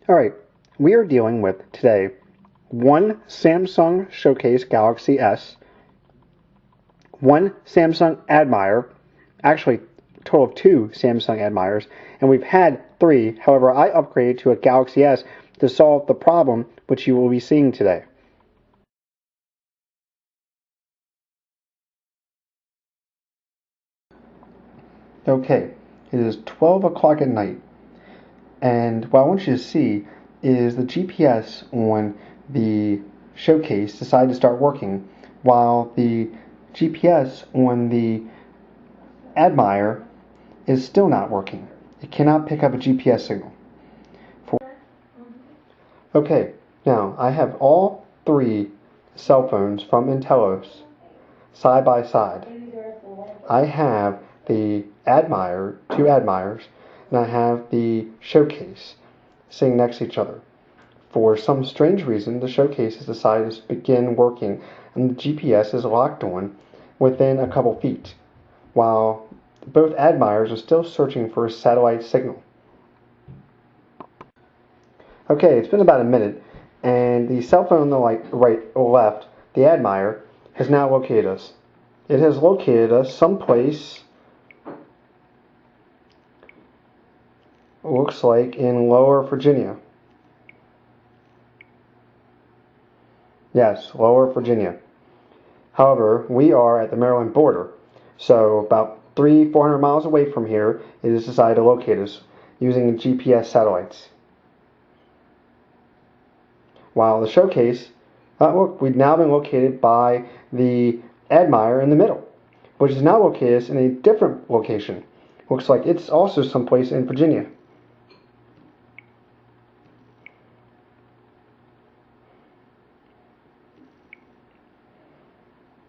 Alright, we are dealing with today one Samsung Showcase Galaxy S, one Samsung Admire, actually a total of two Samsung Admires, and we've had three. However, I upgraded to a Galaxy S to solve the problem which you will be seeing today. Okay, it is 12 o'clock at night, and what I want you to see is the GPS on the Showcase decided to start working, while the GPS on the Admire is still not working. It cannot pick up a GPS signal. Okay, now I have all three cell phones from Ntelos side by side. I have the Admire, two Admires, and I have the Showcase sitting next to each other. For some strange reason, the Showcase has decided to begin working, and the GPS is locked on within a couple feet, while both Admires are still searching for a satellite signal. Okay, it's been about a minute, and the cell phone on the right or left, the Admire, has now located us. It has located us someplace, looks like in Lower Virginia. Yes, Lower Virginia. However, we are at the Maryland border, so about 400 miles away from here, it has decided to locate us using GPS satellites. While the Showcase, look, we've now been located by the Admire in the middle, which has now located us in a different location. Looks like it's also someplace in Virginia.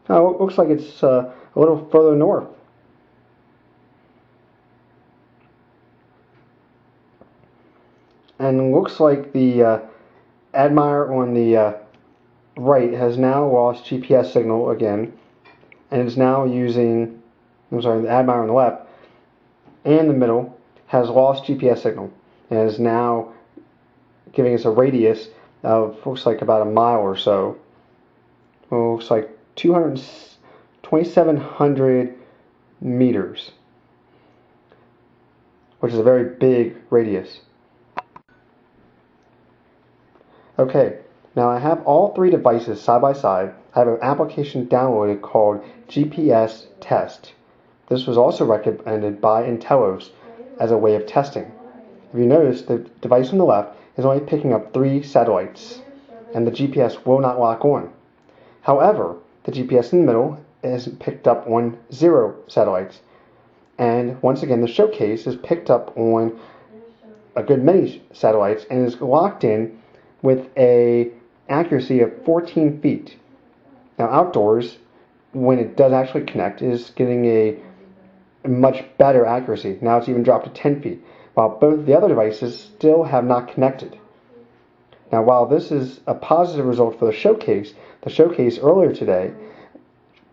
Oh, it looks like it's a little further north. And it looks like the Admire on the right has now lost GPS signal again, and is now using, the Admire on the left and the middle has lost GPS signal, and is now giving us a radius of, looks like about a mile or so. Well, looks like 2,700 meters, which is a very big radius. Okay, now I have all three devices side by side. I have an application downloaded called GPS Test. This was also recommended by Ntelos as a way of testing. If you notice, the device on the left is only picking up 3 satellites, and the GPS will not lock on. However, the GPS in the middle is picked up on 0 satellites, and once again the Showcase is picked up on a good many satellites and is locked in with a accuracy of 14 feet. Now outdoors, when it does actually connect, it is getting a much better accuracy. Now it's even dropped to 10 feet, while both the other devices still have not connected. Now while this is a positive result for the Showcase earlier today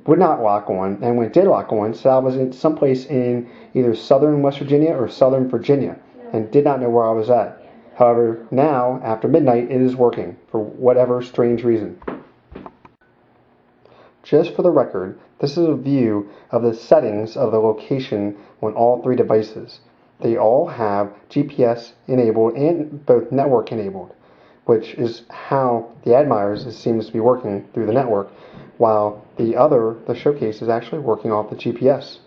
would not lock on, and when it did lock on, said I was in someplace in either southern West Virginia or southern Virginia, and did not know where I was at. However, now, after midnight, it is working, for whatever strange reason. Just for the record, this is a view of the settings of the location on all 3 devices. They all have GPS enabled and both network enabled, which is how the Admires seems to be working through the network, while the Showcase, is actually working off the GPS.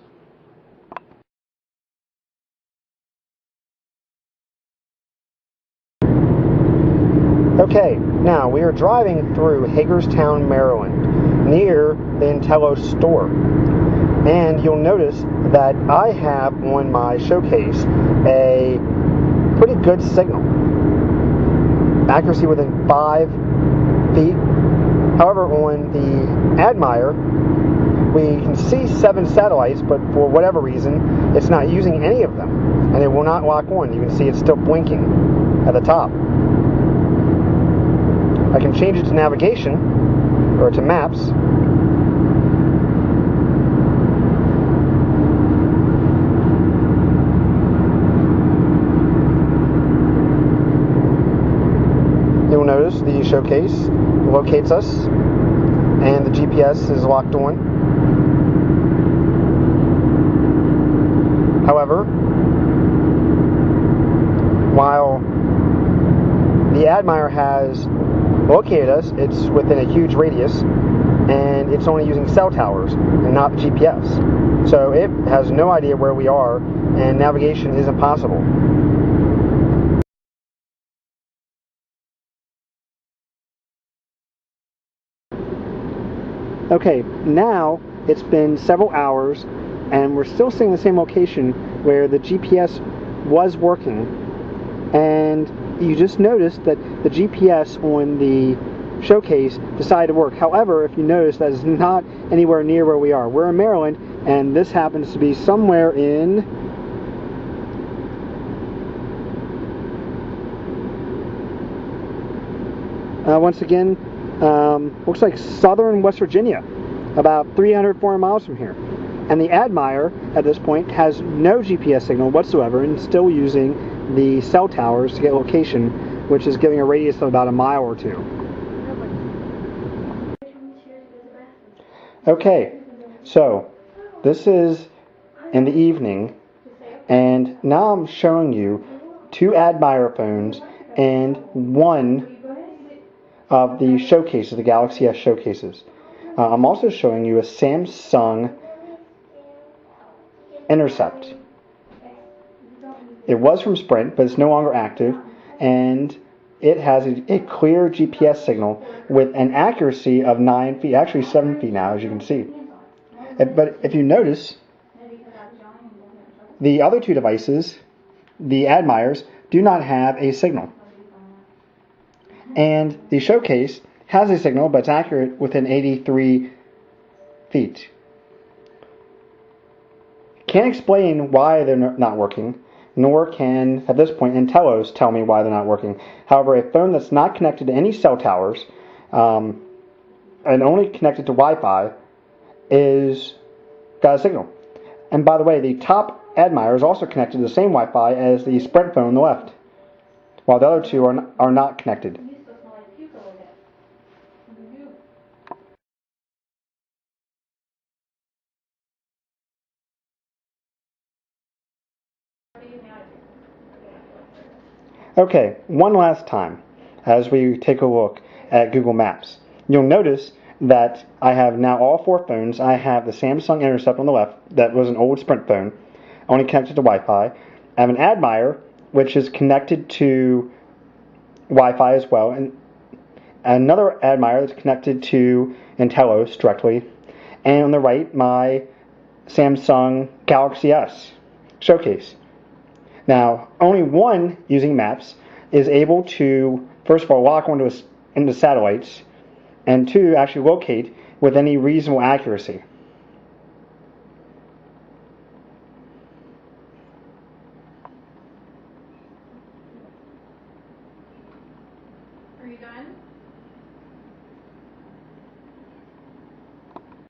Okay, now we are driving through Hagerstown, Maryland, near the Ntelos store. And you'll notice that I have on my Showcase a pretty good signal. Accuracy within 5 feet. However, on the Admire, we can see 7 satellites, but for whatever reason, it's not using any of them, and it will not lock on. You can see it's still blinking at the top. I can change it to navigation, or to maps. showcase locates us, and the GPS is locked on. However, while the Admire has located us, it's within a huge radius, and it's only using cell towers and not GPS. So it has no idea where we are, and navigation is impossible. Okay, now it's been several hours, and we're still seeing the same location where the GPS was working, and you just noticed that the GPS on the showcase decided to work. However, if you notice, that is not anywhere near where we are. We're in Maryland, and this happens to be somewhere in once again, looks like southern West Virginia, about 300, 400 miles from here. And the Admire, at this point, has no GPS signal whatsoever and still using the cell towers to get location, which is giving a radius of about a mile or two. Okay, so this is in the evening, and now I'm showing you two Admire phones and one of the showcases, the Galaxy S showcases. I'm also showing you a Samsung Intercept. It was from Sprint, but it's no longer active, and it has a clear GPS signal with an accuracy of 9 feet, actually 7 feet now, as you can see. But if you notice, the other two devices, the Admires, do not have a signal. And the showcase has a signal, but it's accurate within 83 feet. Can't explain why they're not working, nor can, at this point, Ntelos tell me why they're not working. However, a phone that's not connected to any cell towers and only connected to Wi-Fi is got a signal. And by the way, the top Admire is also connected to the same Wi-Fi as the Sprint phone on the left, while the other two are not connected. Okay, one last time as we take a look at Google Maps. You'll notice that I have now all four phones. I have the Samsung Intercept on the left, that was an old Sprint phone, only connected to Wi-Fi. I have an Admire, which is connected to Wi-Fi as well, and another Admire that's connected to Ntelos directly, and on the right, my Samsung Galaxy S showcase. Now, only one, using maps, is able to, first of all, lock into satellites, and two, actually locate with any reasonable accuracy. Are you done?